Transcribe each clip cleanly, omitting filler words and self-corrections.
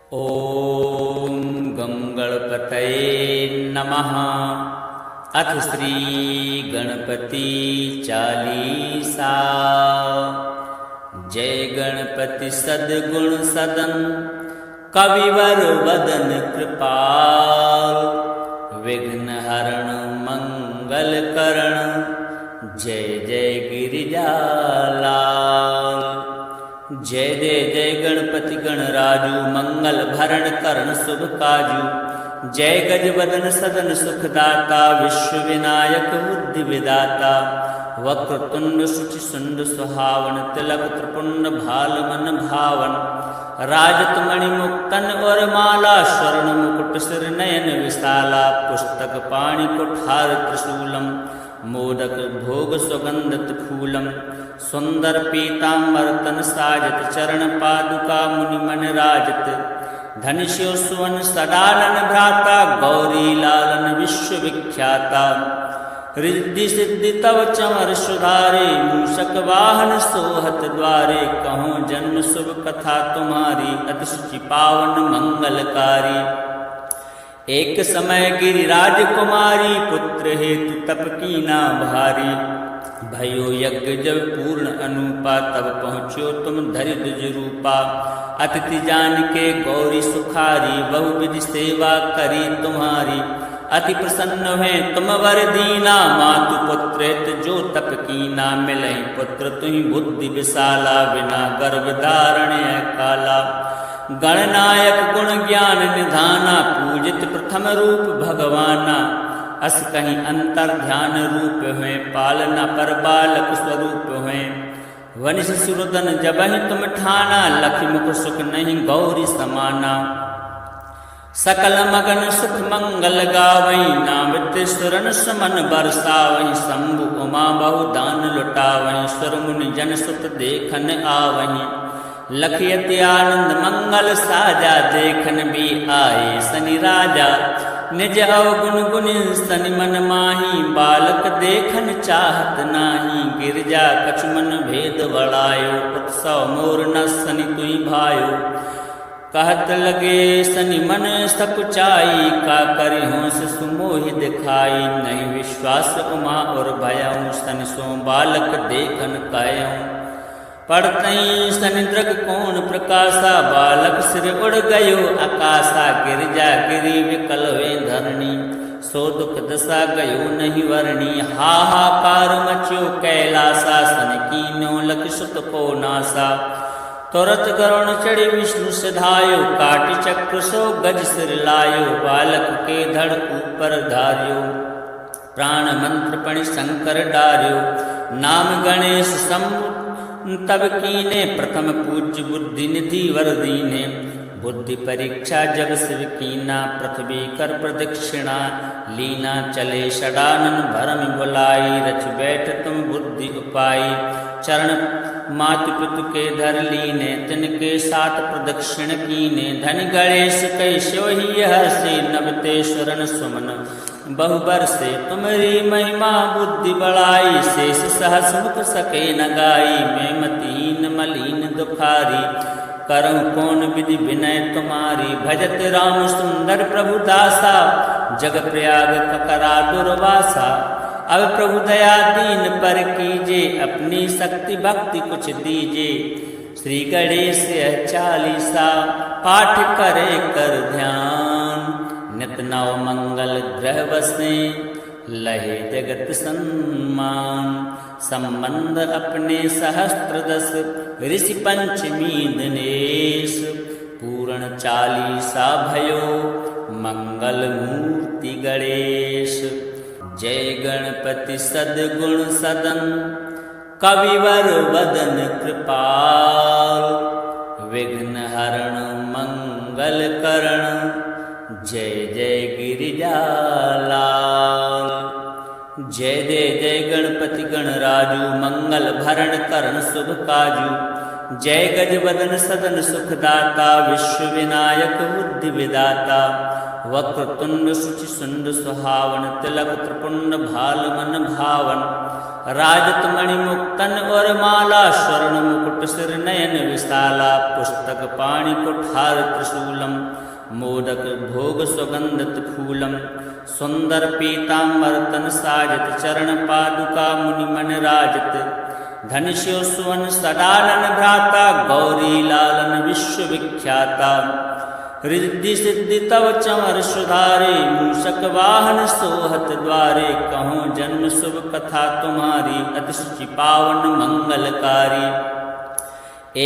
ॐ गं गणपतये नमः। अथ श्री गणपति चालीसा। जय गणपति सद्गुण सदन, कविवर वदन कृपाल, विघ्न हरण मंगल करण, जय जय गिरिजालाल। जय जय जय गणपति गणराजू, मंगल भरण करण शुभ काजू। जय गजवदन सदन सुखदाता, विश्व विनायक बुद्धि विदाता। वक्रतुंड शुचि सुंड सुहावन, तिलक त्रिपुंड भाल मन भावन। राजत मणि मुक्तन और माला, स्वर्ण मुकुट सिर नयन विशाला। पुस्तक पाणि कुठार त्रिशूलम, मोदक भोग सुगंधत फूलम। सुंदर पीतांबर तन साजत, चरण पादुका मुनि मन राजत। धनुष्यो सुवन सदानन भ्राता, गौरी लालन विश्व विख्याता। रिद्धि सिद्धि तव चमर सुधारे, मूषक वाहन सोहत द्वारे। कहूँ जन्म शुभ कथा तुम्हारी, अति शुचि पावन मंगलकारी। एक समय गिरिराज कुमारी, पुत्र हेतु तप कीना भारी। भयो यज्ञ जब पूर्ण अनुपा, तब पहुँचो तुम धरि द्विज रूपा। अतिथि जान के गौरी सुखारी, बहुविधि सेवा करी तुम्हारी। अति प्रसन्न हुए तुम वर दीना, मातु पुत्र जो तप कीना। मिले पुत्र तुहि बुद्धि विशाला, बिना गर्भ धारण काला। गणनायक गुण ज्ञान निधाना, पूजित प्रथम रूप भगवाना। अस कहीं अंतर ध्यान रूप हुए, पालना पर बालक स्वरूप हुए। वनिष सुरदन जबहि तुम ठाना, लखि मुख सुख नहीं गौरी समाना। सकल मगन सुख मंगल गावई, नामृत सुरन सुमन बरसावई। शंभु उमा बहु दान लुटावई, सुर मुनि जन सुत देखन आवही। लखियति आनंद मंगल साजा, देखन भी आए शनि राजा। निज अवगुण गुनि सनि मन माही, बालक देखन चाहत नाही। गिरजा कछु मन भेद बढ़ायो, उत्सव मोर न सनि तुई भायो। कहत लगे सनि मन सकुचाई, का करि होंस सुमोहि दिखाई। नहीं विश्वास उमा और भयऊँ, सनि सो बालक देखन कहऊँ। पढ़तई सनि दृग कोण प्रकाशा, बालक सिर उड़ गयो आकाशा। गिरजा गिरी विकल हुए धरणी, सो दुख दशा गयो नहीं वर्णी। हाहाकार मच्यो कैलासा, सनि कीन्यो लखि सुत को नासा। तुरत गरुण चढ़ी विष्णु सिधायो, काटि चक्र सो गज सिर लायो। बालक के धड़ ऊपर धार्यो, प्राण मंत्र पणि शंकर डार्यो। नाम गणेश शंभु तब कीने, प्रथम पूज्य बुद्धि निधि वर दीने। बुद्धि परीक्षा जब शिव कीना, पृथ्वी कर प्रदक्षिणा लीना। चले षडानन भरम बुलाई, रच बैठ तुम बुद्धि उपाई। चरण मातु पितु के धर लीने, तिनके साथ प्रदक्षिण कीने। धनि गणेश कई सोहि हर्षे, नवते सुरन सुमन बहुबर से। तुम्हारी महिमा बुद्धि बढ़ाई, शेष सहस मुख सके न गाई। मैं मतीन मलीन दुखारी, करऊँ कौन विधि विनय तुम्हारी। भजत राम सुंदर प्रभु दासा, जग प्रयाग ककरा दुर्वासा। अब प्रभु दया दीन पर कीजे, अपनी शक्ति भक्ति कुछ दीजे। श्री गणेश चालीसा, पाठ करे कर ध्यान। नित नव मंगल ग्रह बसे, लहे जगत सम्मान। संबंध अपने सहस्त्र दस, ऋषि पंचमी दिनेश। पूर्ण चालीसा भयो, मंगल मूर्ति गणेश। जय गणपति सद्गुण सदन, कविवर वदन कृपाल। विघ्न हरण मंगल करण, जय जय गिरिजालाल। जय जय जय गणपति गणराजू, मंगल भरण करण शुभ काजू। जय गज बदन सदन सुखदाता विश्व विनायक बुद्धि विदाता वक्रतुंड शुचि सुंड सुहावन तिलक त्रिपुंड भाल मन भावन राजत मणि मुक्तन और माला स्वर्ण मुकुट सिर नयन विशाला पुस्तक पाणि कुठार त्रिशूलम मोदक भोग सुगंधत फूलम सुंदर पीतांबर तन साजत चरण पादुका मुनि मन राजत धनुष्यो सुवन सडालन भ्राता गौरी लालन विश्व विख्याता रिद्धि सिद्धि तव चंवर सुधारे मूषक वाहन सोहत द्वारे कहूँ जन्म शुभ कथा तुम्हारी अतिशि पावन मंगलकारी।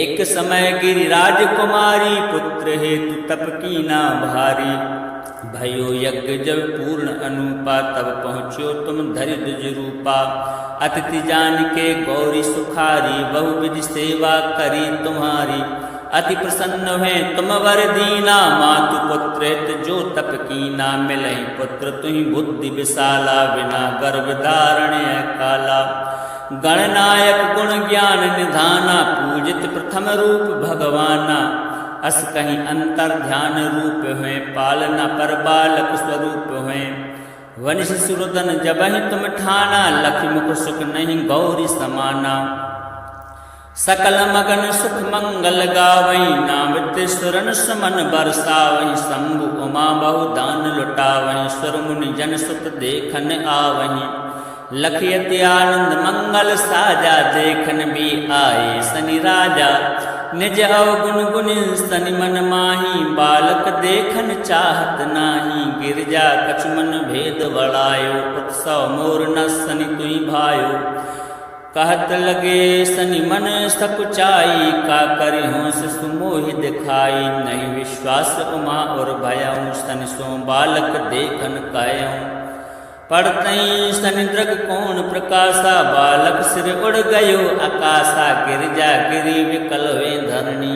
एक समय गिरिराज कुमारी पुत्र हेतु तप कीना भारी भयो यज्ञ जब पूर्ण अनुपा तब पहुँचो तुम धरि द्विज रूपा अतिथि जान के गौरी सुखारी बहुविधि सेवा करी तुम्हारी अति प्रसन्न हुए तुम वर दीना मातु पुत्र जो तप कीना मिले पुत्र तुहि बुद्धि विशाला बिना गर्भ धारण काला गणनायक गुण ज्ञान निधाना पूजित प्रथम रूप भगवाना अस कहीं अंतर ध्यान रूप हुए पालना पर बालक स्वरूप हुए वनिष सुरदन जबहि तुम ठाना लख मुख सुख नहीं गौरी समाना सकल मगन सुख मंगल गावई नामृत सुरन सुमन बरसावई शंभु उमा बहु दान लुटावई सुर मुनि जन सुत देखन आवही लखयति आनंद मंगल साजा देखन भी आए सनि राजा निज अवगुण गुनि सनि मन माही बालक देखन चाहत नाही गिरजा कछ मन भेद बड़ायो उत्सव मोर न सनि तुई भायो कहत लगे सनि मन सकुचाई का करि होंस सुमोहि दिखाई नहीं विश्वास उमा और भयऊँ सनि सो बालक देखन कायऊँ पढ़तई सनि दृग कोण प्रकाशा बालक सिर उड़ गयो आकाशा गिरजा गिरी विकल हुए धरणी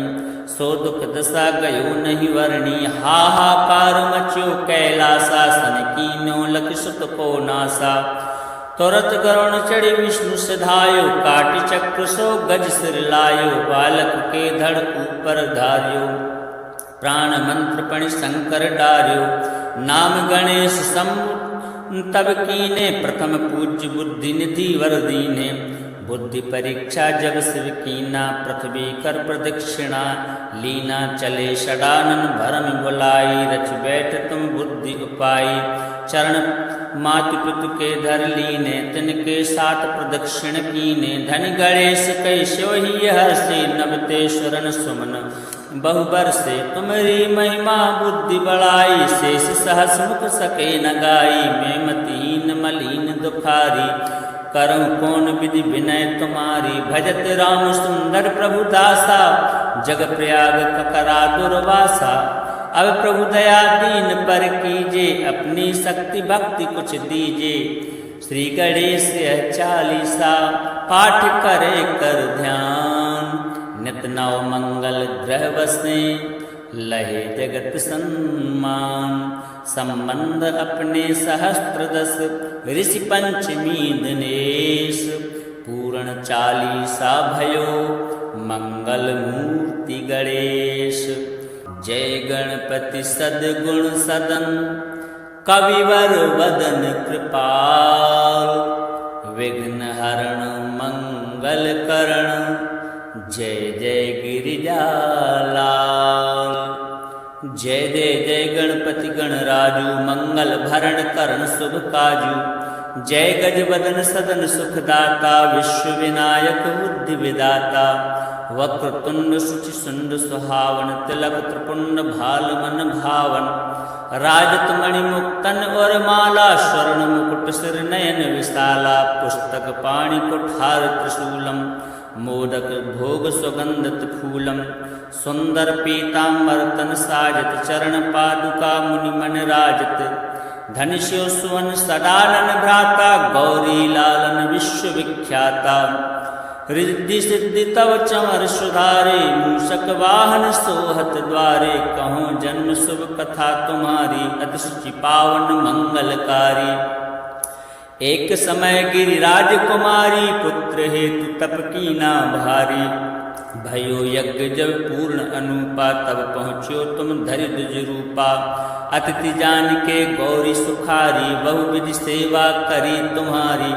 सो दुख दशा गयो नहीं वर्णी हाहाकार मच्यो कैलासा सन कीनो लख सुत को नासा तुरत गरुण चढ़ी विष्णु सिधायो काटि चक्र सो गज सिर लायो बालक के धड़ ऊपर धार्यो प्राण मंत्र पणि शंकर डार्यो नाम गणेश शंभु तब कीने प्रथम पूज्य बुद्धि निधि वर दीने बुद्धि परीक्षा जब शिव कीना पृथ्वी कर प्रदक्षिणा लीना चले षडानन भरम बुलाई रच बैठ तुम बुद्धि उपाई चरण मातु पितु के धर लीने तिनके साथ प्रदक्षिण कीने धन गणेश कैसो ही हर्षे नवतेश्वरन सुमन बहुबर से तुम्हारी महिमा बुद्धि बढ़ाई शेष सहस मुख सके न गाई मैं मतीन मलीन दुखारी करम कौन विधि विनय तुम्हारी भजत राम सुंदर प्रभु दासा जग प्रयाग ककरा दुर्वासा अब प्रभु दया दीन पर कीजे अपनी शक्ति भक्ति कुछ दीजे श्री गणेश 40 पाठ करे कर ध्यान नित नव मंगल ग्रह बसे लहे जगत सम्मान संबंध अपने सहस्त्र दस ऋषि पंचमी दिनेश पूर्ण 40 भयो मंगल मूर्ति गणेश। जय गणपति सद्गुण सदन कविवर वदन कृपाल विघ्न हरण मंगल करण जय जय गिरिजालाल। जय जय जय गणपति गणराजू मंगल भरण करण शुभ काजू जय गज बदन सदन सुखदाता विश्व विनायक बुद्धि विदाता वक्रतुंड शुचि सुंड सुहावन तिलक त्रिपुंड भाल मन भावन राजत मणि मुक्तन और माला स्वर्ण मुकुट सिर नयन विशाला पुस्तक पाणि कुठार त्रिशूलम मोदक भोग सुगंधत फूलम सुंदर पीतांबर तन साजत चरण पादुका मुनि मन राजत धनुष्यो सुवन सडालन भ्राता गौरी लालन विश्व विख्याता रिद्धि सिद्धि तव चंवर सुधारे मूषक वाहन सोहत द्वारे कहूँ जन्म शुभ कथा तुम्हारी अतिशि पावन मंगलकारी। एक समय गिरिराज कुमारी पुत्र हेतु तप कीना भारी भयो यज्ञ जब पूर्ण अनुपा, तब पहुँच्यो तुम धरि द्विज रूपा। अतिथि जान के गौरी सुखारी, बहुविधि सेवा करी तुम्हारी।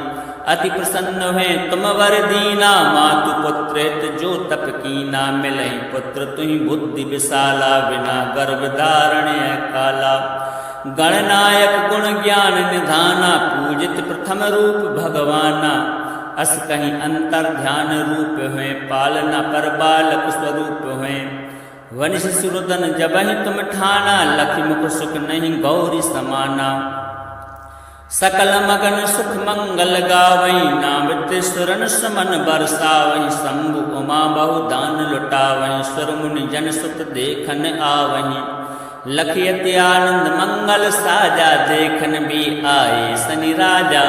अति प्रसन्न हुए तुम वर दीना, मातु पुत्रेत जो तप कीना। मिलहि पुत्र तुहि बुद्धि विशाला, बिना गर्भ धारण काला। गणनायक गुण ज्ञान निधाना, पूजित प्रथम रूप भगवाना। अस कहीं अंतर ध्यान रूप हुए, पालना पर बालक स्वरूप हुए। वनिश सुरदन जबहि तुम ठाना, लखि मुख सुख नहीं गौरी समाना। सकल मगन सुख मंगल गावई, नामृत सुरन सुमन बरसावई। शंभु उमा बहु दान लुटावई, सुर मुनि जन सुत देखन आवही। लखियति आनंद मंगल साजा, देखन भी आए शनि राजा।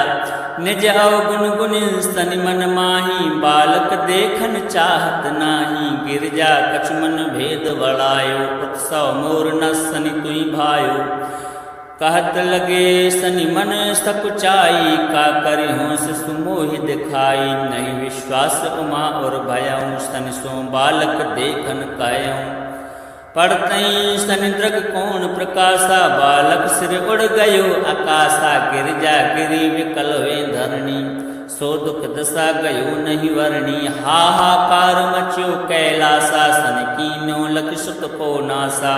निज अवगुण गुनि सनि मन माही, बालक देखन चाहत नाही। गिरजा कछुमन भेद बढ़ायो, उत्सव मोर न सनि तुई भायो। कहत लगे सनि मन सकुचाई, का करि होंस सुमोहि दिखाई। नहीं विश्वास उमा और भयऊँ, सनि सो बालक देखन कहऊँ। पढ़तई सनि दृग कोण प्रकाशा, बालक सिर उड़ गयो आकाशा। गिरजा गिरी विकल हुए धरणी, सो दुख दशा गयो नहीं वर्णी। हाहाकार मच्यो कैलासा, सन कीनो लख सुत को नासा।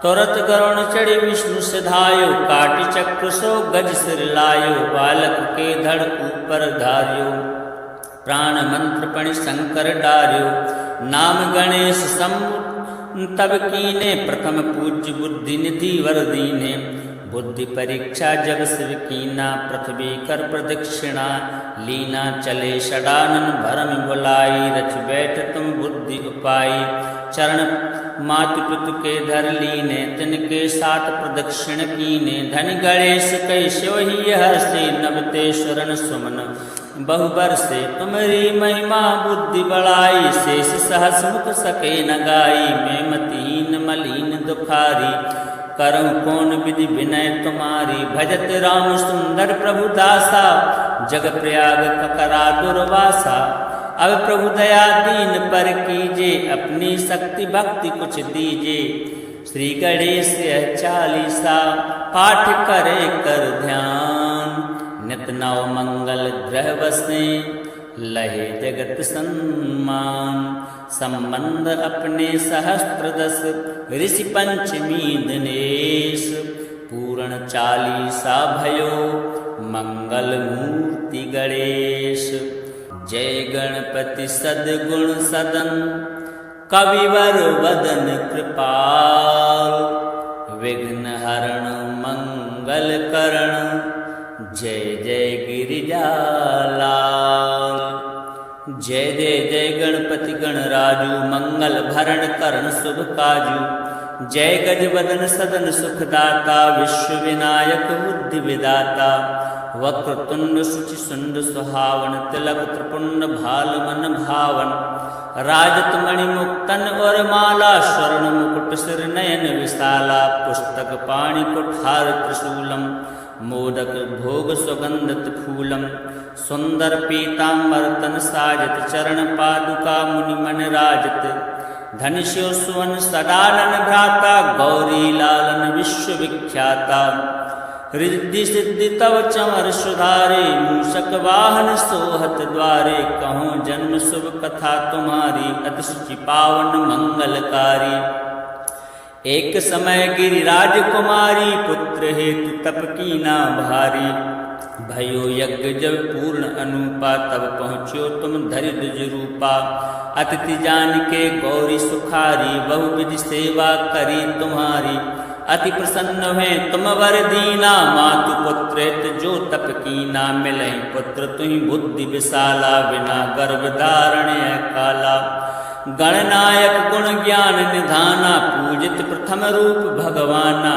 तुरत गरुण चढ़ी विष्णु सिधायो, काटि चक्र सो गज सिर लायो। बालक के धड़ ऊपर धार्यो, प्राण मंत्र पणि शंकर डार्यो। नाम गणेश शंभु तब कीने, प्रथम पूज्य बुद्धि निधि वर दीने। बुद्धि परीक्षा जब शिव कीना, पृथ्वी कर प्रदक्षिणा लीना। चले षडानन भरम बुलाई, रच बैठ तुम बुद्धि उपाई। चरण मातु पितु के धर लीने, तिनके साथ प्रदक्षिण कीने। धनि गणेश कहि शिवहि हर्षे, नबते शरण सुमन बहुबर से। तुम्हारी महिमा बुद्धि बढ़ाई, शेष सहस मुख सके न गाई। मैं मतीन मलीन दुखारी, करऊँ कौन विधि विनय तुम्हारी। भजत राम सुंदर प्रभु दासा, जग प्रयाग ककरा दुर्वासा। अब प्रभु दया दीन पर कीजे, अपनी शक्ति भक्ति कुछ दीजे। श्री गणेश 40 पाठ करे कर ध्यान। नित नव मंगल ग्रह बसे, लहे जगत सम्मान। संबंध अपने सहस्त्र 10, ऋषि पंचमी दिनेश। पूर्ण 40 भयो, मंगल मूर्ति गणेश। जय गणपति सद्गुण सदन, कविवर वदन कृपाल। विघ्न हरण मंगल करण, जय जय गिरिजालाल। जय जय जय गणपति गणराजू, मंगल भरण करण शुभ काजू। जय गजवदन सदन सुखदाता, विश्व विनायक बुद्धि विदाता। वक्रतुंड शुचि सुंड सुहावन, तिलक त्रिपुंड भाल मन भावन। राजत मणि मुक्तन और माला, स्वर्ण मुकुट सिर नयन विशाला। पुस्तक पाणि कुठार त्रिशूलम, मोदक भोग सुगंधत फूलम। सुंदर पीतांबर तन साजत, चरण पादुका मुनि मन राजत। धनुष्यो सुवन सदानन भ्राता, गौरी लालन विश्व विख्याता। रिद्धि सिद्धि तव चमर सुधारे, मूषक वाहन सोहत द्वारे। कहूँ जन्म शुभ कथा तुम्हारी, अति शुचि पावन मंगलकारी। एक समय गिरिराज कुमारी, पुत्र हेतु तप कीना भारी। भयो यज्ञ जब पूर्ण अनुपा, तब पहुँच्यो तुम धरि द्विज रूपा। अतिथि जान के गौरी सुखारी, बहुविधि सेवा करी तुम्हारी। अति प्रसन्न हुए तुम वर दीना, मातु पुत्रेत जो तप कीना। मिलहि पुत्र तुहि बुद्धि विशाला, बिना गर्भ धारण काला। गणनायक गुण ज्ञान निधाना, पूजित प्रथम रूप भगवाना।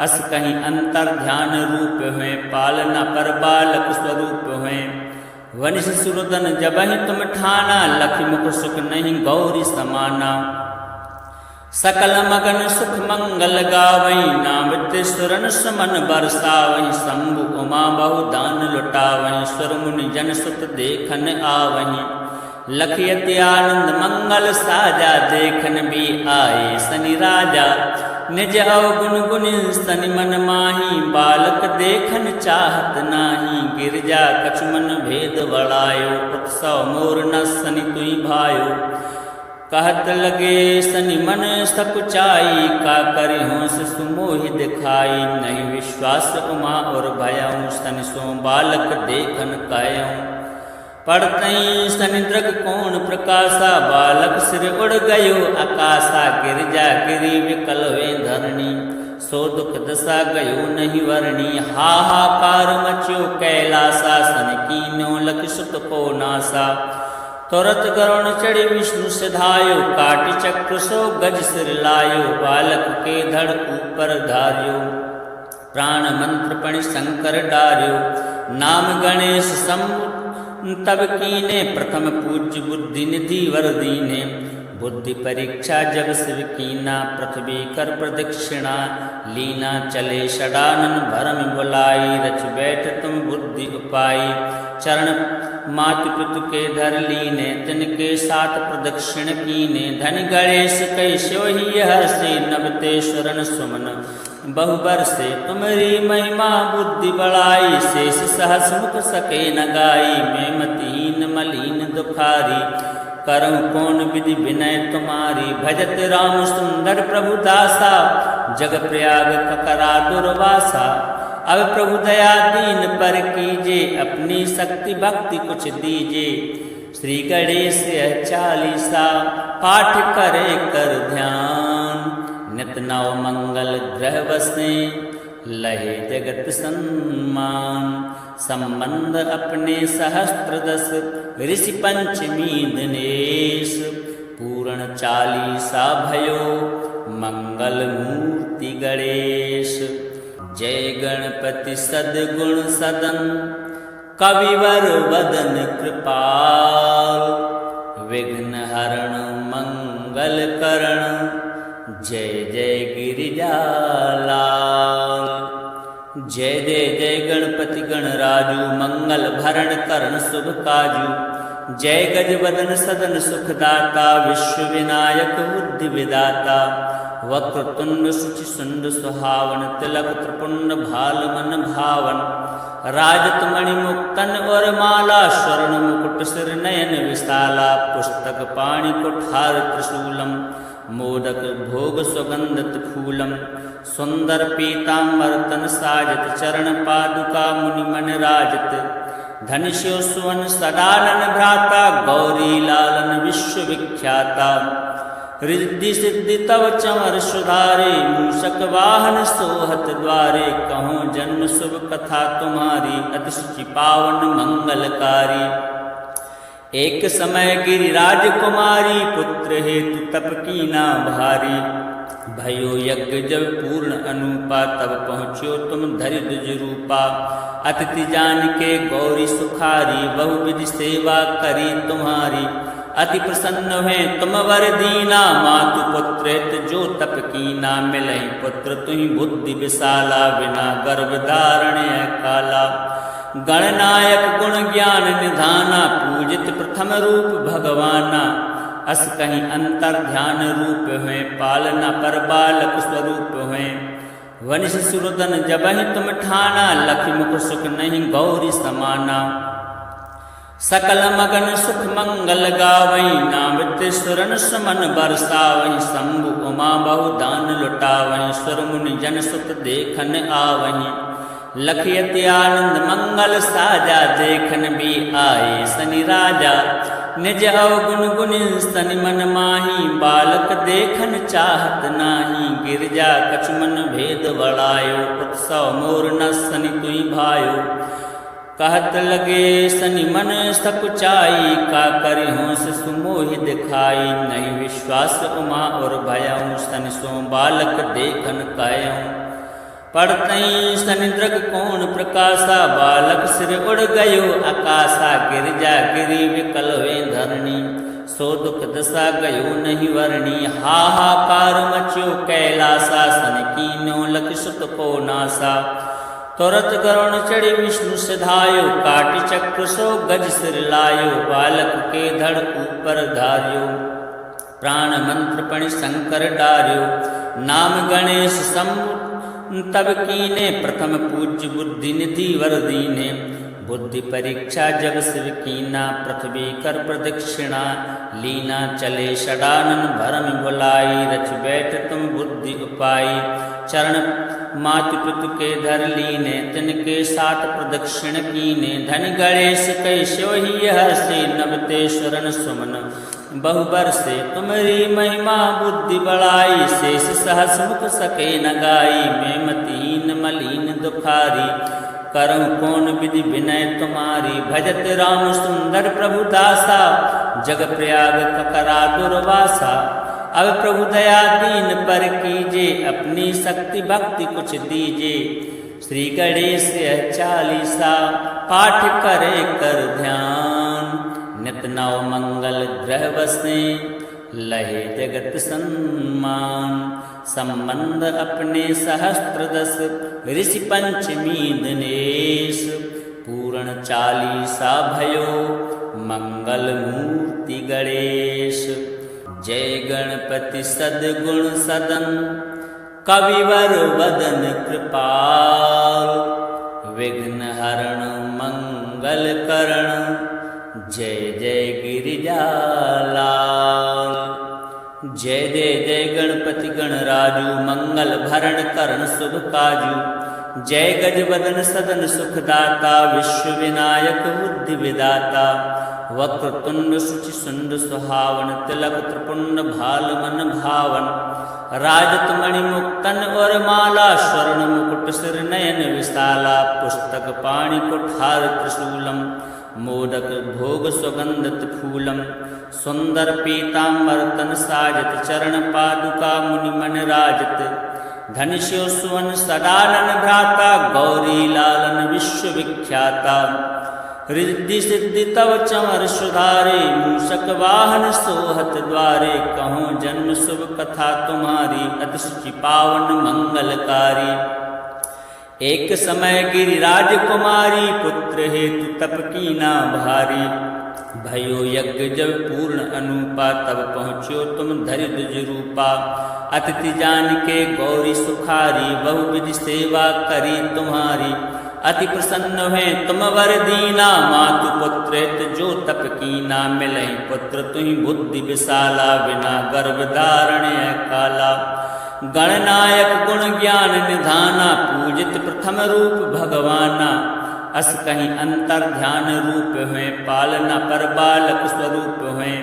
अस कहीं अंतर ध्यान रूप हुए, पालना पर बालक स्वरूप हुए। वनिश सुरदन जबहि तुम ठाना, लखि मुख सुख नहीं गौरी समाना। सकल मगन सुख मंगल गावई, नामृत सुरन सुमन बरसावई। शंभु उमा बहु दान लुटावई, सुर मुनि जन सुत देखन आवही। लखियति आनंद मंगल साजा, देखन भी आए सनि राजा। निज अवगुण गुण स्तनि मन माही, बालक देखन चाहत नाही। गिरजा कछु मन भेद बढ़ायो, उत्सव मोर न सनि तुई भायो। कहत लगे सनि मन सकुचाई, का करि होंस सुमोहि दिखाई। नहीं विश्वास उमा और भयऊँ, सनि सो बालक देखन कहऊँ। पढ़तई सनि दृग कोण प्रकाशा, बालक सिर उड़ गयो आकाशा। गिरजा गिरी विकल हुए धरणी, सो दुख दशा गयो नहीं वर्णी। हाहाकार मच्यो कैलासा, सनि कीन्यो लख सुत को नासा। तुरत गरुण चढ़ी विष्णु सिधायो, काटि चक्र सो गज सिर लायो। बालक के धड़ ऊपर धार्यो, प्राण मंत्र पणि शंकर डार्यो। नाम गणेश शंभु तब कीने, प्रथम पूज्य बुद्धि निधि वर दीने। बुद्धि परीक्षा जब शिव कीना, पृथ्वी कर प्रदक्षिणा लीना। चले षडानन भरम बुलाई, रच बैठ तुम बुद्धि उपाई। चरण मातु पितु के धर लीने, तिनके साथ प्रदक्षिण कीने। धन गणेश कैसो ही हर्षे, नवते शरण सुमन बहुबर से। तुम्हारी महिमा बुद्धि बढ़ाई, शेष सहस मुख सके न गाई। मैं मतिहीन मलिन दुखारी, करऊँ कौन विधि विनय तुम्हारी। भजत राम सुंदर प्रभु दासा, जग प्रयाग ककरा दुर्वासा। अब प्रभु दया दीन पर कीजे, अपनी शक्ति भक्ति कुछ दीजे। श्री गणेश 40 पाठ करे कर ध्यान। नित नव मंगल ग्रह बसे, लहे जगत सम्मान। संबंध अपने सहस्त्र दस, ऋषि पंचमी दिनेश। पूर्ण 40 भयो, मंगल मूर्ति गणेश। जय गणपति सद्गुण सदन, कविवर वदन कृपाल। विघ्न हरण मंगल करण, जय जय गिरिजालाल। जय जय जय गणपति गणराजू, मंगल भरण करण शुभ काजू। जय गजवदन सदन सुखदाता, विश्व विनायक बुद्धि विदाता। वक्रतुंड शुचि सुंड सुहावन, तिलक त्रिपुंड भाल मन भावन। राजत मणि मुक्तन और माला, स्वर्ण मुकुट सिर नयन विशाला। पुस्तक पाणि कुठार त्रिशूलम, मोदक भोग सुगंधत फूलम। सुंदर पीतांबर तन साजत, चरण पादुका मुनि मन राजत। धनुष्यो सुवन सदानन भ्राता, गौरी लालन विश्व विख्याता। रिद्धि सिद्धि तव चमर सुधारे, मूषक वाहन सोहत द्वारे। कहूँ जन्म शुभ कथा तुम्हारी, अति शुचि पावन मंगलकारी। एक समय गिरिराज कुमारी, पुत्र हेतु तप कीना भारी। भयो यज्ञ जब पूर्ण अनुपा, तब पहुँचो तुम धरि द्विज रूपा। अतिथि जान के गौरी सुखारी, बहुविधि सेवा करी तुम्हारी। अति प्रसन्न हुए तुम वर दीना, मातु पुत्र हित जो तप कीना। मिले पुत्र तुहि बुद्धि विशाला, बिना गर्भ धारण काला। गणनायक गुण ज्ञान निधाना, पूजित प्रथम रूप भगवाना। अस कहीं अंतर ध्यान रूप हुए, पालना पर बालक स्वरूप हुए। वनिष सुरदन जबहि तुम ठाना, लखि मुख सुख नहीं गौरी समाना। सकल मगन सुख मंगल गावई, नामृत सुरन सुमन बरसावई। शंभु उमा बहु दान लुटावई, सुर मुनि जन सुत देखन आवई। लखियति आनंद मंगल साजा, देखन भी आए सनि राजा। निज अवगुण गुण स्तनि मन माही, बालक देखन चाहत नाही। गिरजा कछु मन भेद बढ़ायो, उत्सव मोर न सनि तुई भायो। कहत लगे सनि मन सकुचाई, का करि होंस सुमोहि दिखाई। नहीं विश्वास उमा और भयऊँ, सनि सो बालक देखन कहऊँ। पढ़तई सनि दृग कोण प्रकाशा, बालक सिर उड़ गयो आकाशा। गिरजा गिरी विकल हुए धरणी, सो दुख दशा गयो नहीं वर्णी। हाहाकार मच्यो कैलासा, सनि कीन्यो लख सुत को नासा। तुरत गरुण चढ़ी विष्णु सिधायो, काटि चक्र सो गज सिर लायो, बालक के धड़ ऊपर धार्यो, प्राण मंत्र पणि शंकर डार्यो, नाम गणेश शंभु तब कीने, प्रथम पूज्य बुद्धि निधि वर दीने, बुद्धि परीक्षा जब शिव कीना, पृथ्वी कर प्रदक्षिणा लीना, चले षडानन भरम भुलाई, रच बैठ तुम बुद्धि उपाई, चरण मातु पितु के धर लीने, तिनके साथ प्रदक्षिण कीने, धनि गणेश कई शिवहि हर्षे, नवते शरण सुमन बहुबर से, तुम्हारी महिमा बुद्धि बढ़ाई, शेष सहस मुख सके न गाई, मैं मतीन मलीन दुखारी, करऊं कौन विधि विनय तुम्हारी, भजत राम सुंदर प्रभु दासा, जग प्रयाग ककरा दुर्वासा, अब प्रभु दया दीन पर कीजे, अपनी शक्ति भक्ति कुछ दीजे, श्री गणेश 40 पाठ करे कर ध्यान, नित नव मंगल ग्रह बसे, लहे जगत सम्मान, संबंध अपने सहस्त्र दस, ऋषि पंचमी दिनेश, पूर्ण 40 भयो, मंगल मूर्ति गणेश, जय गणपति सद्गुण सदन, कविवर वदन कृपाल, विघ्न हरण मंगल करण, जय जय गिरिजालाल, जय जय जय गणपति गणराजू, मंगल भरण करण शुभ काजू, जय गजवदन सदन सुखदाता, विश्व विनायक बुद्धि विदाता, वक्रतुंड शुचि सुंड सुहावन, तिलक त्रिपुंड भाल मन भावन, राजत मणि मुक्तन और माला, स्वर्ण मुकुट सिर नयन विशाला, पुस्तक पाणि कुठार त्रिशूलम, मोदक भोग सुगंधत फूलम, सुंदर पीतांबर तन साजत, चरण पादुका मुनि मन राजत, धनुष्यो सुवन सदानन भ्राता, गौरी लालन विश्व विख्याता, रिद्धि सिद्धि तव चमर सुधारे, मूषक वाहन सोहत द्वारे, कहूँ जन्म शुभ कथा तुम्हारी, अति शुचि पावन मंगलकारी, एक समय गिरिराज कुमारी, पुत्र हेतु तप कीना भारी, भयो यज्ञ जब पूर्ण अनुपा, तब पहुँचो तुम धरि द्विज रूपा, अतिथि जान के गौरी सुखारी, बहुविधि सेवा करी तुम्हारी, अति प्रसन्न हुए तुम वर दीना, मातु पुत्र हित जो तप कीना, मिलहि पुत्र तुहि बुद्धि विशाला, बिना गर्भ धारण काला, गणनायक गुण ज्ञान निधाना, पूजित प्रथम रूप भगवाना, अस कहीं अंतर ध्यान रूप हुए, पालना पर बालक स्वरूप हुए,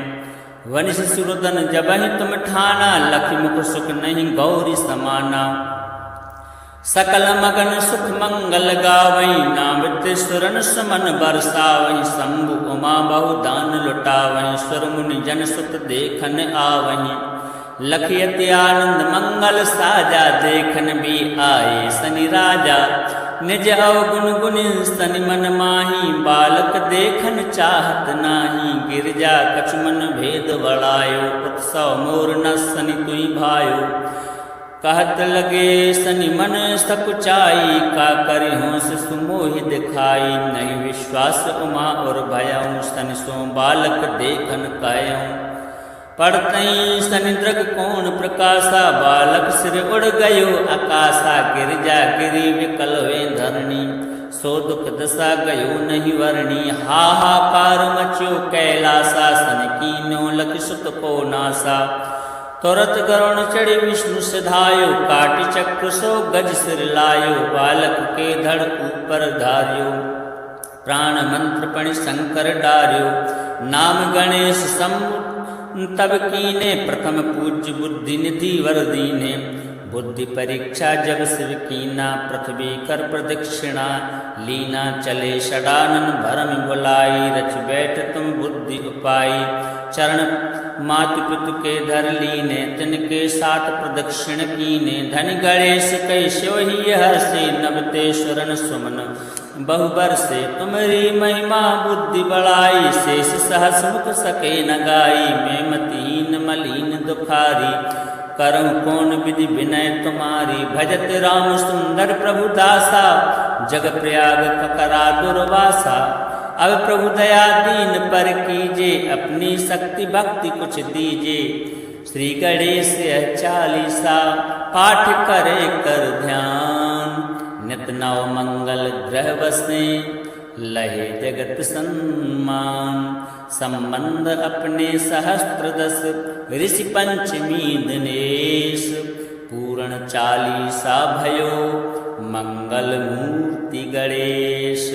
वनिष सुरदन जबहि तुम ठाना, लख मुख सुख नहीं गौरी समाना, सकल मगन सुख मंगल गावई, नामृत सुरन सुमन बरसावई, शंभु उमा बहु दान लुटावई, सुर मुनि जन सुत देखन आवही, लखयति आनंद मंगल साजा, देखन भी आए शनि राजा, निज अवगुण गुनि स्तनि मन माही, बालक देखन चाहत नाही, गिरजा कछुमन भेद बढ़ायो, उत्सव मोर न सनि तुई भायो, कहत लगे सनि मन सकुचाई, का करि होंस सुमोहि दिखाई, नहीं विश्वास उमा और भयऊँ, सनि सो बालक देखन कहऊँ, पढ़तई सनिद्रक कौन प्रकाशा, बालक सिर उड़ गयो आकाशा, गिरजा गिरी विकल हुए धरणी, सो दुख दशा गयो नहीं वर्णी, हाहाकार मच्यो कैलासा, सन कीन्यो लख सुत को नासा, तुरत गरुण चढ़ी विष्णु सिधायो, काटि चक्र सो गज सिर लायो, बालक के धड़ ऊपर धार्यो, प्राण मंत्र पणि शंकर डार्यो, नाम गणेश शंभु तब कीने, प्रथम पूज्य बुद्धि निधि वर दीने, बुद्धि परीक्षा जब शिव कीना, पृथ्वी कर प्रदक्षिणा लीना, चले षडानन भरम बुलाई, रच बैठ तुम बुद्धि उपाई, चरण मातु पितु के धर लीने, तिनके साथ प्रदक्षिण कीने, धनि गणेश कई शिवहि हर्षे, नवते शरण सुमन बहुबर से, तुम्हारी महिमा बुद्धि बढ़ाई, शेष सहस मुख सके न गाई, मैं मतीन मलीन दुखारी, करऊं कौन विधि विनय तुम्हारी, भजत राम सुंदर प्रभु दासा, जग प्रयाग ककरा दुर्वासा। अब प्रभु दया दीन पर कीजे, अपनी शक्ति भक्ति कुछ दीजे। श्री गणेश 40 पाठ करे कर ध्यान, नित नव मंगल ग्रह बसे, लहे जगत सम्मान। संबंध अपने सहस्त्र 10, ऋषि पंचमी दिनेश। पूर्ण 40 भयो, मंगल मूर्ति गणेश।